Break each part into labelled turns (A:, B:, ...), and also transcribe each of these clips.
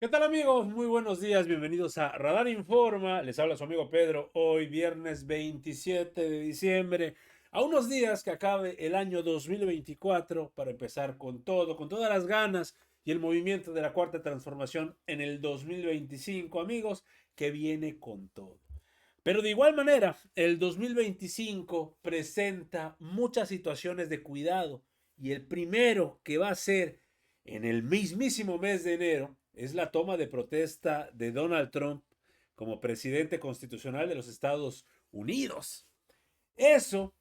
A: ¿Qué tal amigos? Muy buenos días, bienvenidos a Radar Informa. Les habla su amigo Pedro. Hoy viernes 27 de diciembre, a unos días que acabe el año 2024 para empezar con todo, con todas las ganas y el movimiento de la cuarta transformación en el 2025, amigos, que viene con todo. Pero de igual manera, el 2025 presenta muchas situaciones de cuidado y el primero que va a ser en el mismísimo mes de enero es la toma de protesta de Donald Trump como presidente constitucional de los Estados Unidos. Eso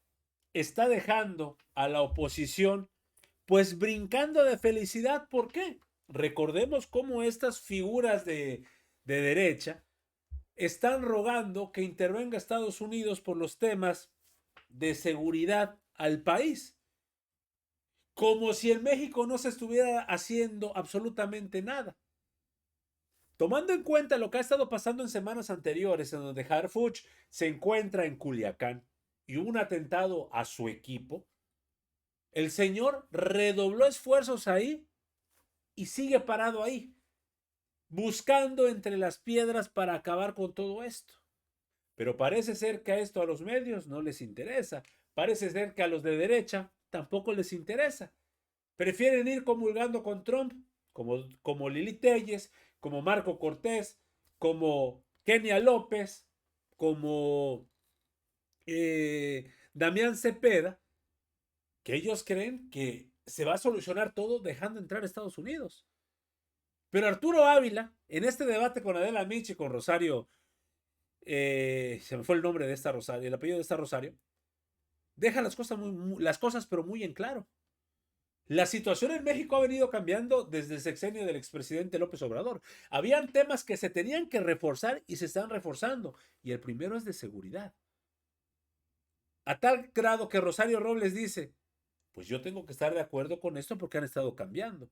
A: está dejando a la oposición pues brincando de felicidad. ¿Por qué? Recordemos cómo estas figuras de derecha están rogando que intervenga Estados Unidos por los temas de seguridad al país, como si en México no se estuviera haciendo absolutamente nada. Tomando en cuenta lo que ha estado pasando en semanas anteriores, en donde Harfuch se encuentra en Culiacán y un atentado a su equipo, el señor redobló esfuerzos ahí y sigue parado ahí, buscando entre las piedras para acabar con todo esto. Pero parece ser que a esto a los medios no les interesa. Parece ser que a los de derecha tampoco les interesa. Prefieren ir comulgando con Trump, como Lili Telles, como Marco Cortés, como Kenia López, como Damián Cepeda, que ellos creen que se va a solucionar todo dejando entrar a Estados Unidos. Pero Arturo Ávila, en este debate con Adela Michi y con Rosario, se me fue el nombre de esta Rosario, el apellido de esta Rosario, deja las cosas pero muy en claro. La situación en México ha venido cambiando desde el sexenio del expresidente López Obrador. Habían temas que se tenían que reforzar y se están reforzando. Y el primero es de seguridad. A tal grado que Rosario Robles dice, pues yo tengo que estar de acuerdo con esto porque han estado cambiando.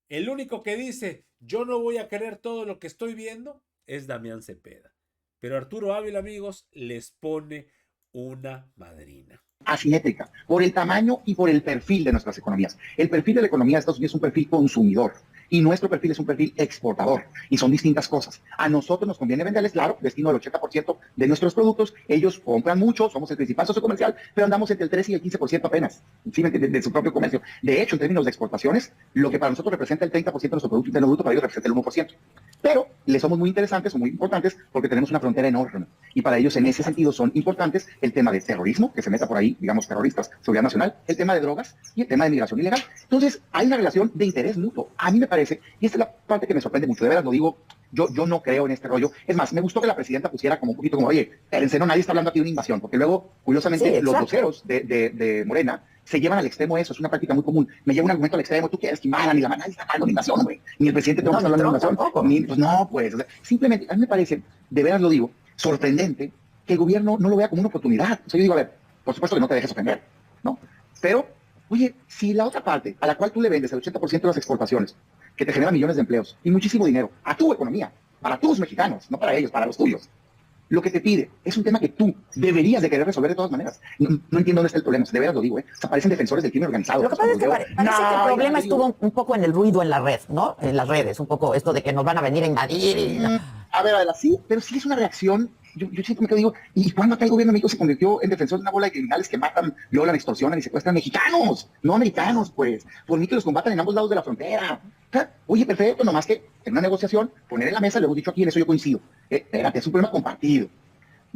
A: El único que dice, yo no voy a querer todo lo que estoy viendo, es Damián Cepeda. Pero Arturo Ávila, amigos, les pone una madrina.
B: Asimétrica, por el tamaño y por el perfil de nuestras economías. El perfil de la economía de Estados Unidos es un perfil consumidor y nuestro perfil es un perfil exportador y son distintas cosas. A nosotros nos conviene venderles, claro, destino al 80% de nuestros productos. Ellos compran mucho, somos el principal socio comercial, pero andamos entre el 13 y el 15% apenas, ¿sí? de su propio comercio. De hecho, en términos de exportaciones, lo que para nosotros representa el 30% de nuestro Producto Interno Bruto, para ellos representa el 1%. Pero les somos muy interesantes, son muy importantes porque tenemos una frontera enorme. Y para ellos en ese sentido son importantes el tema de terrorismo, que se meta por ahí, digamos, terroristas, seguridad nacional, el tema de drogas y el tema de migración ilegal. Entonces, hay una relación de interés mutuo. A mí me parece, y esta es la parte que me sorprende mucho, de veras lo digo, yo no creo en este rollo. Es más, me gustó que la presidenta pusiera como un poquito como, oye, espérense, no, nadie está hablando aquí de una invasión, porque luego, curiosamente, sí, los voceros de Morena se llevan al extremo eso, es una práctica muy común. Me lleva un argumento al extremo, tú quieres que invadan, ni la nadie está hablando de invasión, hombre. Ni el presidente Trump está hablando de invasión, ni, pues no, pues. O sea, simplemente, a mí me parece, de veras lo digo, sorprendente que el gobierno no lo vea como una oportunidad. O sea, yo digo, a ver, por supuesto que no te dejes ofender, ¿no? Pero, oye, si la otra parte, a la cual tú le vendes el 80% de las exportaciones, que te genera millones de empleos y muchísimo dinero, a tu economía, para tus mexicanos, no para ellos, para los tuyos, lo que te pide es un tema que tú deberías de querer resolver de todas maneras. No entiendo dónde está el problema, de veras lo digo, ¿eh? O sea, parecen defensores del crimen organizado.
C: Lo que pasa es que parece que el problema estuvo un poco en el ruido en la red, ¿no? En las redes, un poco esto de que nos van a venir a invadir.
B: A ver, Adela, sí, pero sí es una reacción. Yo siempre me quedo, digo, ¿y cuándo acá el gobierno de México se convirtió en defensor de una bola de criminales que matan, violan, extorsionan y secuestran mexicanos, no americanos, pues? Por mí que los combatan en ambos lados de la frontera. O sea, oye, perfecto, nomás que en una negociación, poner en la mesa, lo hemos dicho aquí, en eso yo coincido. Espérate, es un problema compartido.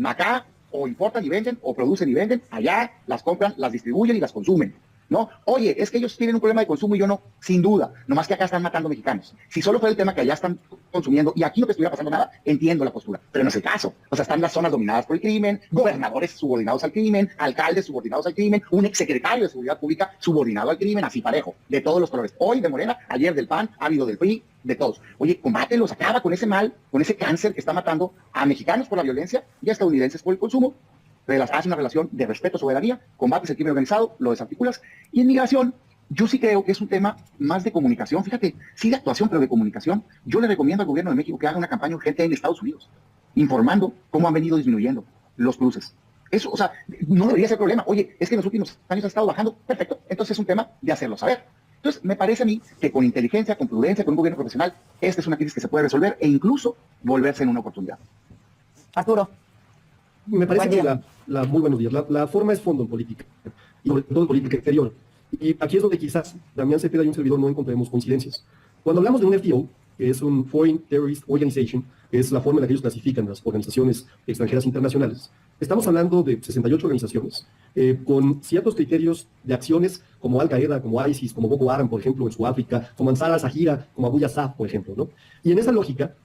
B: Acá o importan y venden, o producen y venden, allá las compran, las distribuyen y las consumen. ¿No? Oye, es que ellos tienen un problema de consumo y yo no, sin duda, nomás que acá están matando mexicanos. Si solo fuera el tema que allá están consumiendo y aquí no te estuviera pasando nada, entiendo la postura, pero no es el caso. O sea, están las zonas dominadas por el crimen, gobernadores subordinados al crimen, alcaldes subordinados al crimen, un exsecretario de Seguridad Pública subordinado al crimen, así parejo, de todos los colores. Hoy de Morena, ayer del PAN, ha habido del PRI, de todos. Oye, combátelos, acaba con ese mal, con ese cáncer que está matando a mexicanos por la violencia y a estadounidenses por el consumo. Hace una relación de respeto, soberanía, combates el crimen organizado, lo desarticulas. Y en migración, yo sí creo que es un tema más de comunicación. Fíjate, sí de actuación, pero de comunicación. Yo le recomiendo al gobierno de México que haga una campaña urgente en Estados Unidos, informando cómo han venido disminuyendo los cruces. Eso, o sea, no debería ser problema. Oye, es que en los últimos años ha estado bajando. Perfecto. Entonces es un tema de hacerlo saber. Entonces, me parece a mí que con inteligencia, con prudencia, con un gobierno profesional, esta es una crisis que se puede resolver e incluso volverse en una oportunidad.
C: Arturo.
D: Me parece que muy buenos días. La forma es fondo en política, y sobre todo en política exterior. Y aquí es donde quizás Damián Cepeda y un servidor no encontremos coincidencias. Cuando hablamos de un FTO, que es un Foreign Terrorist Organization, que es la forma en la que ellos clasifican las organizaciones extranjeras internacionales, estamos hablando de 68 organizaciones con ciertos criterios de acciones como Al-Qaeda, como ISIS, como Boko Haram, por ejemplo, en Sudáfrica, como Ansar al-Sahira, como Abu Yassab, por ejemplo, ¿no? Y en esa lógica,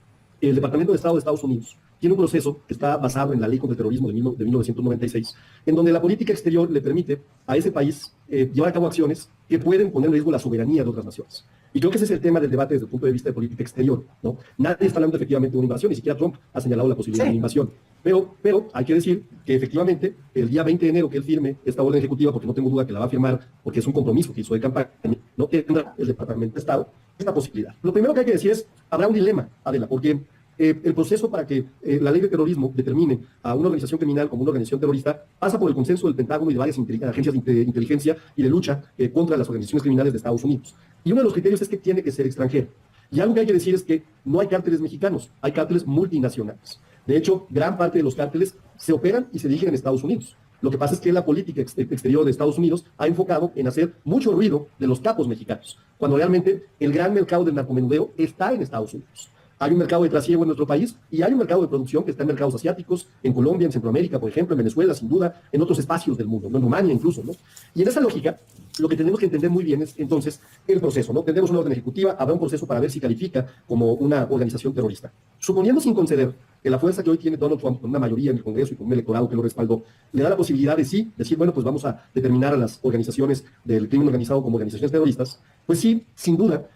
D: el Departamento de Estado de Estados Unidos tiene un proceso que está basado en la Ley contra el Terrorismo de 1996, en donde la política exterior le permite a ese país llevar a cabo acciones que pueden poner en riesgo la soberanía de otras naciones. Y creo que ese es el tema del debate desde el punto de vista de política exterior, ¿no? Nadie está hablando efectivamente de una invasión, ni siquiera Trump ha señalado la posibilidad de una invasión. Pero hay que decir que efectivamente el día 20 de enero que él firme esta orden ejecutiva, porque no tengo duda que la va a firmar, porque es un compromiso que hizo de campaña, no tendrá el Departamento de Estado esta posibilidad. Lo primero que hay que decir es, habrá un dilema, Adela, porque el proceso para que la ley de terrorismo determine a una organización criminal como una organización terrorista pasa por el consenso del Pentágono y de varias agencias de inteligencia y de lucha contra las organizaciones criminales de Estados Unidos. Y uno de los criterios es que tiene que ser extranjero. Y algo que hay que decir es que no hay cárteles mexicanos, hay cárteles multinacionales. De hecho, gran parte de los cárteles se operan y se dirigen en Estados Unidos. Lo que pasa es que la política exterior de Estados Unidos ha enfocado en hacer mucho ruido de los capos mexicanos, cuando realmente el gran mercado del narcomenudeo está en Estados Unidos. Hay un mercado de trasiego en nuestro país y hay un mercado de producción que está en mercados asiáticos, en Colombia, en Centroamérica, por ejemplo, en Venezuela, sin duda, en otros espacios del mundo, ¿no? En Rumania incluso, ¿no? Y en esa lógica, lo que tenemos que entender muy bien es, entonces, el proceso, ¿no? Tendremos una orden ejecutiva, habrá un proceso para ver si califica como una organización terrorista. Suponiendo sin conceder que la fuerza que hoy tiene Donald Trump, con una mayoría en el Congreso y con un electorado que lo respaldó, le da la posibilidad de sí, decir, bueno, pues vamos a determinar a las organizaciones del crimen organizado como organizaciones terroristas, pues sí, sin duda,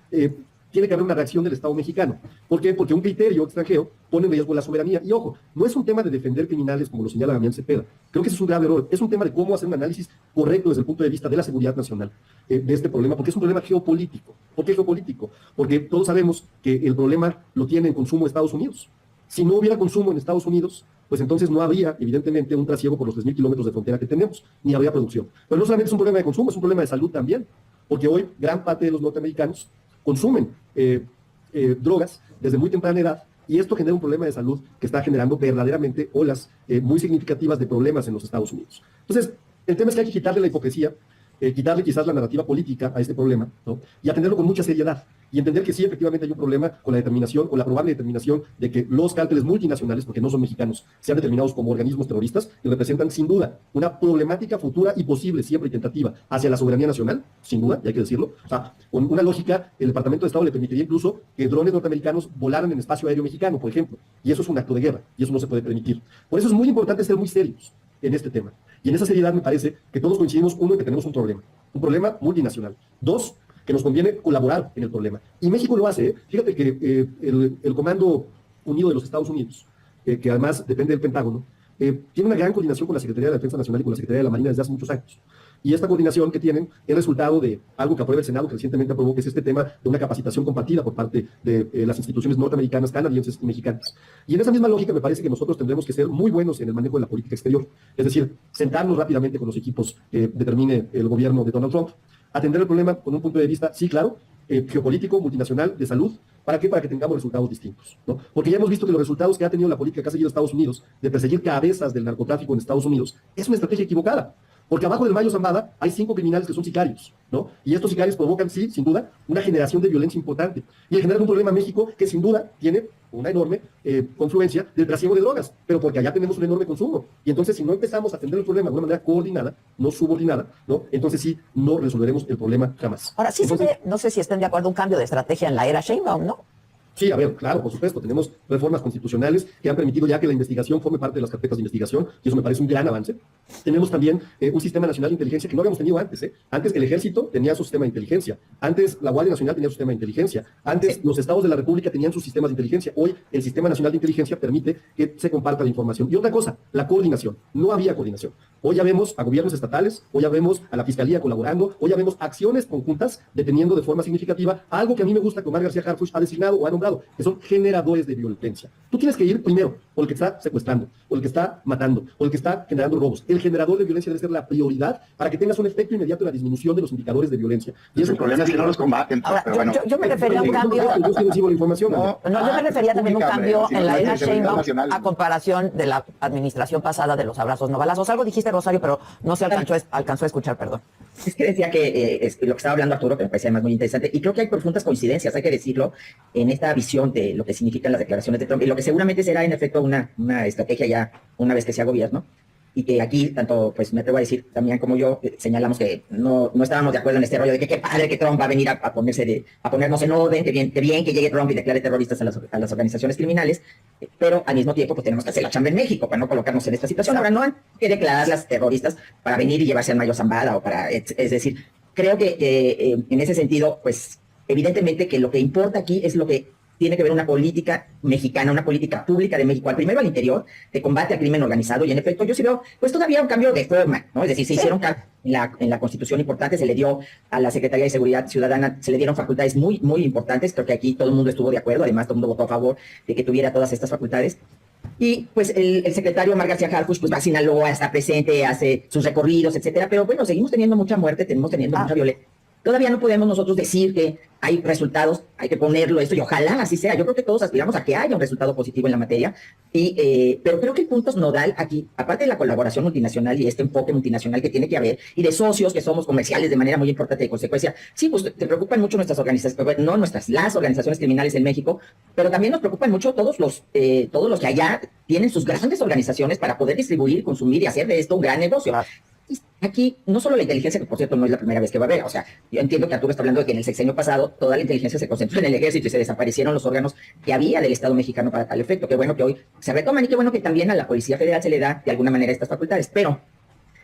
D: tiene que haber una reacción del Estado mexicano. ¿Por qué? Porque un criterio extranjero pone en riesgo la soberanía. Y ojo, no es un tema de defender criminales como lo señala Damián Cepeda. Creo que ese es un grave error. Es un tema de cómo hacer un análisis correcto desde el punto de vista de la seguridad nacional de este problema, porque es un problema geopolítico. ¿Por qué geopolítico? Porque todos sabemos que el problema lo tiene en consumo Estados Unidos. Si no hubiera consumo en Estados Unidos, pues entonces no habría, evidentemente, un trasiego por los 3.000 kilómetros de frontera que tenemos, ni habría producción. Pero no solamente es un problema de consumo, es un problema de salud también, porque hoy gran parte de los norteamericanos consumen drogas desde muy temprana edad, y esto genera un problema de salud que está generando verdaderamente olas muy significativas de problemas en los Estados Unidos. Entonces, el tema es que hay que quitarle la hipocresía, quitarle quizás la narrativa política a este problema, ¿no? Y atenderlo con mucha seriedad, y entender que sí, efectivamente hay un problema con la determinación, con la probable determinación de que los cárteles multinacionales, porque no son mexicanos, sean determinados como organismos terroristas, que representan sin duda una problemática futura y posible, siempre y tentativa, hacia la soberanía nacional, sin duda, y hay que decirlo. O sea, con una lógica, el Departamento de Estado le permitiría incluso que drones norteamericanos volaran en espacio aéreo mexicano, por ejemplo, y eso es un acto de guerra, y eso no se puede permitir. Por eso es muy importante ser muy serios en este tema. Y en esa seriedad me parece que todos coincidimos, uno, en que tenemos un problema multinacional. Dos, que nos conviene colaborar en el problema. Y México lo hace, ¿eh? Fíjate que el Comando Unido de los Estados Unidos, que además depende del Pentágono, tiene una gran coordinación con la Secretaría de la Defensa Nacional y con la Secretaría de la Marina desde hace muchos años. Y esta coordinación que tienen es resultado de algo que aprueba el Senado, que recientemente aprobó, que es este tema de una capacitación compartida por parte de las instituciones norteamericanas, canadienses y mexicanas. Y en esa misma lógica me parece que nosotros tendremos que ser muy buenos en el manejo de la política exterior. Es decir, sentarnos rápidamente con los equipos que determine el gobierno de Donald Trump, atender el problema con un punto de vista, sí, claro, geopolítico, multinacional, de salud. ¿Para qué? Para que tengamos resultados distintos, ¿no? Porque ya hemos visto que los resultados que ha tenido la política que ha seguido Estados Unidos de perseguir cabezas del narcotráfico en Estados Unidos es una estrategia equivocada. Porque abajo del Mayo Zambada hay 5 criminales que son sicarios, ¿no? Y estos sicarios provocan, sí, sin duda, una generación de violencia importante. Y generan un problema en México que sin duda tiene una enorme confluencia del trasiego de drogas, pero porque allá tenemos un enorme consumo. Y entonces, si no empezamos a atender el problema de una manera coordinada, no subordinada, ¿no? Entonces sí, no resolveremos el problema jamás.
C: Ahora, sí
D: entonces,
C: se ve, no sé si estén de acuerdo, un cambio de estrategia en la era Sheinbaum, ¿no?
D: Sí, a ver, claro, por supuesto, tenemos reformas constitucionales que han permitido ya que la investigación forme parte de las carpetas de investigación, y eso me parece un gran avance. Tenemos también un sistema nacional de inteligencia que no habíamos tenido antes, ¿eh? Antes el Ejército tenía su sistema de inteligencia, antes la Guardia Nacional tenía su sistema de inteligencia, antes los estados de la República tenían sus sistemas de inteligencia. Hoy el Sistema Nacional de Inteligencia permite que se comparta la información. Y otra cosa, la coordinación. No había coordinación. Hoy ya vemos a gobiernos estatales, hoy ya vemos a la Fiscalía colaborando, hoy ya vemos acciones conjuntas deteniendo de forma significativa algo que a mí me gusta que Omar García Harfuch ha designado o ha nombrado lado, que son generadores de violencia. Tú tienes que ir primero por el que está secuestrando, o el que está matando, o el que está generando robos. El generador de violencia debe ser la prioridad para que tengas un efecto inmediato en la disminución de los indicadores de violencia. Y
B: el problema es que no los combaten.
C: Ahora,
B: pero bueno.
C: yo me refería a un cambio.
D: Yo sí recibo la información.
C: No, yo me refería también a un cambio en la era Sheinbaum
B: nacional.
C: a comparación de la administración pasada de los abrazos no balazos. Algo dijiste, Rosario, pero no se alcanzó a escuchar, perdón.
E: Es que decía que lo que estaba hablando Arturo, que me parecía además muy interesante, y creo que hay profundas coincidencias, hay que decirlo, en esta visión de lo que significan las declaraciones de Trump, y lo que seguramente será en efecto una estrategia ya una vez que sea gobierno, y que aquí, tanto, pues me atrevo a decir, también como yo, señalamos que no estábamos de acuerdo en este rollo de que qué padre que Trump va a venir a ponernos en orden, que bien que llegue Trump y declare terroristas a las organizaciones criminales, pero al mismo tiempo pues tenemos que hacer la chamba en México para no colocarnos en esta situación. Ahora no hay que declararlas terroristas para venir y llevarse al Mayo Zambada, es decir, creo que en ese sentido, pues evidentemente que lo que importa aquí es lo que tiene que ver una política mexicana, una política pública de México, primero al interior, de combate al crimen organizado, y en efecto yo sí veo, pues todavía un cambio de forma, ¿no? Es decir, se hicieron en la Constitución importante, se le dio a la Secretaría de Seguridad Ciudadana, se le dieron facultades muy, muy importantes, creo que aquí todo el mundo estuvo de acuerdo, además todo el mundo votó a favor de que tuviera todas estas facultades. Y pues el secretario Omar García Harfuch pues va a Sinaloa, está presente, hace sus recorridos, etcétera, pero bueno, seguimos teniendo mucha muerte, seguimos teniendo mucha violencia. Todavía no podemos nosotros decir que hay resultados, hay que ponerlo esto, y ojalá así sea. Yo creo que todos aspiramos a que haya un resultado positivo en la materia, pero creo que el punto nodal aquí, aparte de la colaboración multinacional y este enfoque multinacional que tiene que haber, y de socios que somos comerciales de manera muy importante de consecuencia, sí, pues te preocupan mucho nuestras organizaciones, no las organizaciones criminales en México, pero también nos preocupan mucho todos los que allá tienen sus grandes organizaciones para poder distribuir, consumir y hacer de esto un gran negocio.
C: Claro.
E: Aquí, no solo la inteligencia, que por cierto no es la primera vez que va a haber, o sea, yo entiendo que Arturo está hablando de que en el sexenio pasado toda la inteligencia se concentró en el ejército y se desaparecieron los órganos que había del Estado mexicano para tal efecto. Qué bueno que hoy se retoman y qué bueno que también a la Policía Federal se le da de alguna manera estas facultades. Pero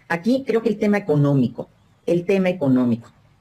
E: aquí creo que el tema económico,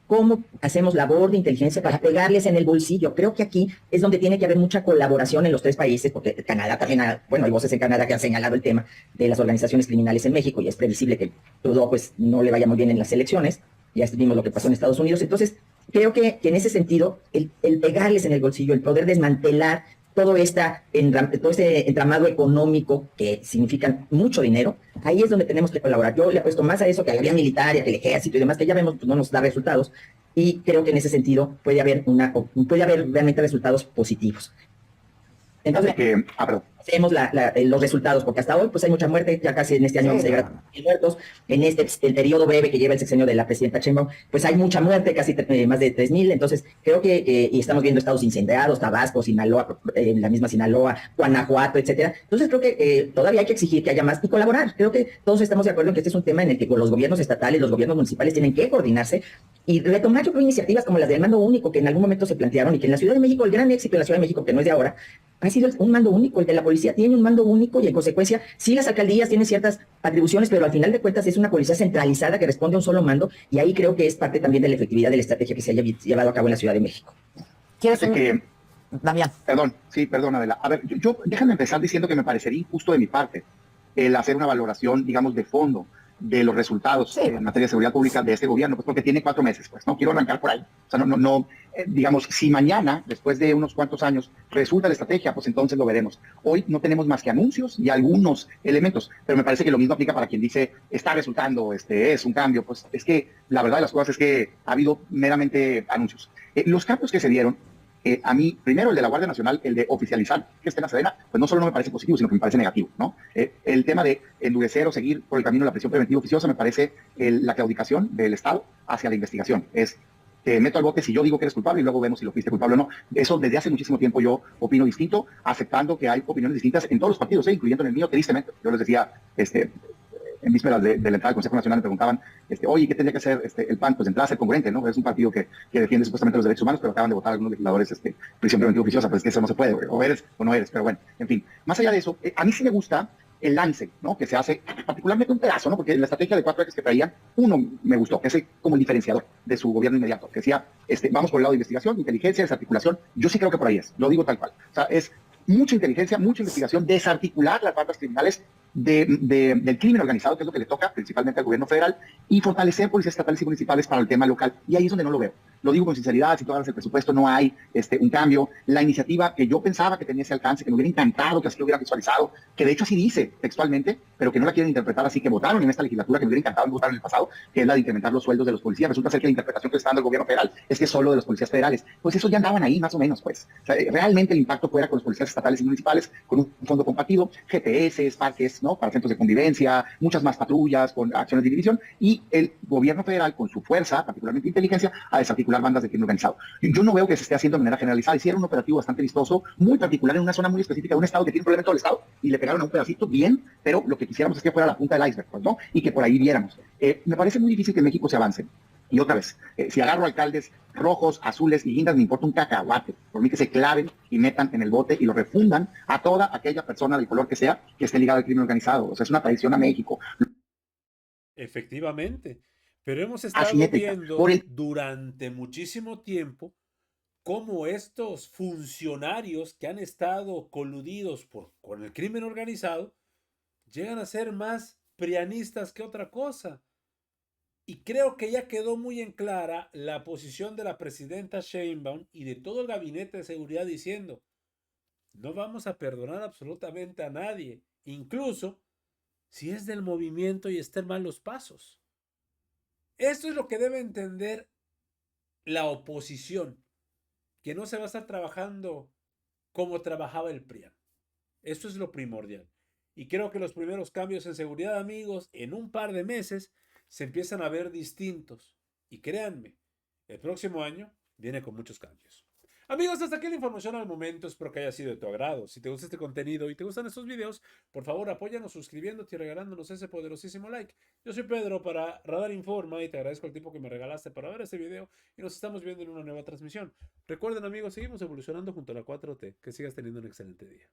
E: cómo hacemos labor de inteligencia para pegarles en el bolsillo. Creo que aquí es donde tiene que haber mucha colaboración en los tres países, porque Canadá también, hay voces en Canadá que han señalado el tema de las organizaciones criminales en México, y es previsible que Trudeau pues no le vaya muy bien en las elecciones. Ya vimos lo que pasó en Estados Unidos. Entonces, creo que en ese sentido, el pegarles en el bolsillo, el poder desmantelar todo este entramado económico que significa mucho dinero, ahí es donde tenemos que colaborar. Yo le apuesto más a eso que a la vía militar y a que el ejército y demás, que ya vemos pues, no nos da resultados, y creo que en ese sentido puede haber realmente resultados positivos. Entonces, hacemos los resultados, porque hasta hoy pues hay mucha muerte, ya casi en este año vamos a llegar a 1,000 muertos, en el periodo breve que lleva el sexenio de la presidenta Sheinbaum, pues hay mucha muerte, casi más de 3,000, entonces creo que, y estamos viendo estados incendiados, Tabasco, Sinaloa, la misma Sinaloa, Guanajuato, etcétera. Entonces creo que todavía hay que exigir que haya más y colaborar. Creo que todos estamos de acuerdo en que este es un tema en el que los gobiernos estatales, los gobiernos municipales tienen que coordinarse y retomar, yo creo, iniciativas como las del mando único que en algún momento se plantearon, y que en la Ciudad de México, el gran éxito de la Ciudad de México, que no es de ahora, ha sido un mando único. El de la policía tiene un mando único, y en consecuencia sí las alcaldías tienen ciertas atribuciones, pero al final de cuentas es una policía centralizada que responde a un solo mando, y ahí creo que es parte también de la efectividad de la estrategia que se haya llevado a cabo en la Ciudad de México.
C: Damián.
B: Perdón, Adela. A ver, déjame empezar diciendo que me parecería injusto de mi parte el hacer una valoración, digamos, de fondo de los resultados en materia de seguridad pública de este gobierno, pues porque tiene 4 meses, pues no quiero arrancar por ahí. O sea, digamos, si mañana, después de unos cuantos años, resulta la estrategia, pues entonces lo veremos. Hoy no tenemos más que anuncios y algunos elementos, pero me parece que lo mismo aplica para quien dice, está resultando, es un cambio. Pues es que la verdad de las cosas es que ha habido meramente anuncios. Los cambios que se dieron, a mí, primero el de la Guardia Nacional, el de oficializar que esté en la Sedena, pues no solo no me parece positivo, sino que me parece negativo, ¿no? El tema de endurecer o seguir por el camino de la prisión preventiva oficiosa me parece la claudicación del Estado hacia la investigación. Te meto al bote si yo digo que eres culpable y luego vemos si lo fuiste culpable o no. Eso desde hace muchísimo tiempo yo opino distinto, aceptando que hay opiniones distintas en todos los partidos, incluyendo en el mío, tristemente. Yo les decía, en vísperas de la entrada del Consejo Nacional me preguntaban, oye, ¿qué tendría que hacer el PAN? Pues entrar a ser congruente, ¿no? Es un partido que defiende supuestamente los derechos humanos, pero acaban de votar algunos legisladores prisión preventiva oficiosa, pues es que eso no se puede, o eres o no eres, pero bueno, en fin. Más allá de eso, a mí sí me gusta el lance, ¿no? Que se hace, particularmente un pedazo, ¿no? Porque la estrategia de 4 ejes que traían, uno me gustó, que es como el diferenciador de su gobierno inmediato, que decía, vamos por el lado de investigación, inteligencia, desarticulación. Yo sí creo que por ahí es, lo digo tal cual. O sea, es mucha inteligencia, mucha investigación, desarticular las bandas criminales del crimen organizado, que es lo que le toca principalmente al gobierno federal, y fortalecer policías estatales y municipales para el tema local. Y ahí es donde no lo veo. Lo digo con sinceridad, si tú hablas del presupuesto no hay un cambio. La iniciativa que yo pensaba que tenía ese alcance, que me hubiera encantado que así lo hubiera visualizado, que de hecho así dice textualmente, pero que no la quieren interpretar así, que votaron en esta legislatura, que me hubiera encantado votar en el pasado, que es la de incrementar los sueldos de los policías. Resulta ser que la interpretación que está dando el gobierno federal es que solo de los policías federales. Pues eso ya andaban ahí más o menos, pues. O sea, realmente el impacto fuera con los policías estatales y municipales, con un fondo compartido, GPS, parques, ¿no? Para centros de convivencia, muchas más patrullas con acciones de división, y el gobierno federal con su fuerza, particularmente inteligencia, a desarticular bandas de crimen organizado. Yo no veo que se esté haciendo de manera generalizada. Hicieron un operativo bastante vistoso, muy particular, en una zona muy específica de un estado que tiene un problema en todo el estado, y le pegaron a un pedacito bien, pero lo que quisiéramos es que fuera la punta del iceberg, pues, ¿no? Y que por ahí viéramos. Me parece muy difícil que en México se avance. Y otra vez, si agarro alcaldes rojos, azules y guindas, me importa un cacahuate. Por mí que se claven y metan en el bote y lo refundan a toda aquella persona del color que sea que esté ligada al crimen organizado. O sea, es una traición a México.
A: Efectivamente. Pero hemos estado
B: Asimétrica.
A: viendo durante muchísimo tiempo cómo estos funcionarios que han estado coludidos con el crimen organizado llegan a ser más prianistas que otra cosa. Y creo que ya quedó muy en clara la posición de la presidenta Sheinbaum y de todo el gabinete de seguridad diciendo, no vamos a perdonar absolutamente a nadie, incluso si es del movimiento y está en malos pasos. Esto es lo que debe entender la oposición, que no se va a estar trabajando como trabajaba el PRIAN. Esto es lo primordial. Y creo que los primeros cambios en seguridad, amigos, en un par de meses se empiezan a ver distintos. Y créanme, el próximo año viene con muchos cambios. Amigos, hasta aquí la información al momento. Espero que haya sido de tu agrado. Si te gusta este contenido y te gustan estos videos, por favor apóyanos suscribiéndote y regalándonos ese poderosísimo like. Yo soy Pedro para Radar Informa y te agradezco el tiempo que me regalaste para ver este video y nos estamos viendo en una nueva transmisión. Recuerden, amigos, seguimos evolucionando junto a la 4T. Que sigas teniendo un excelente día.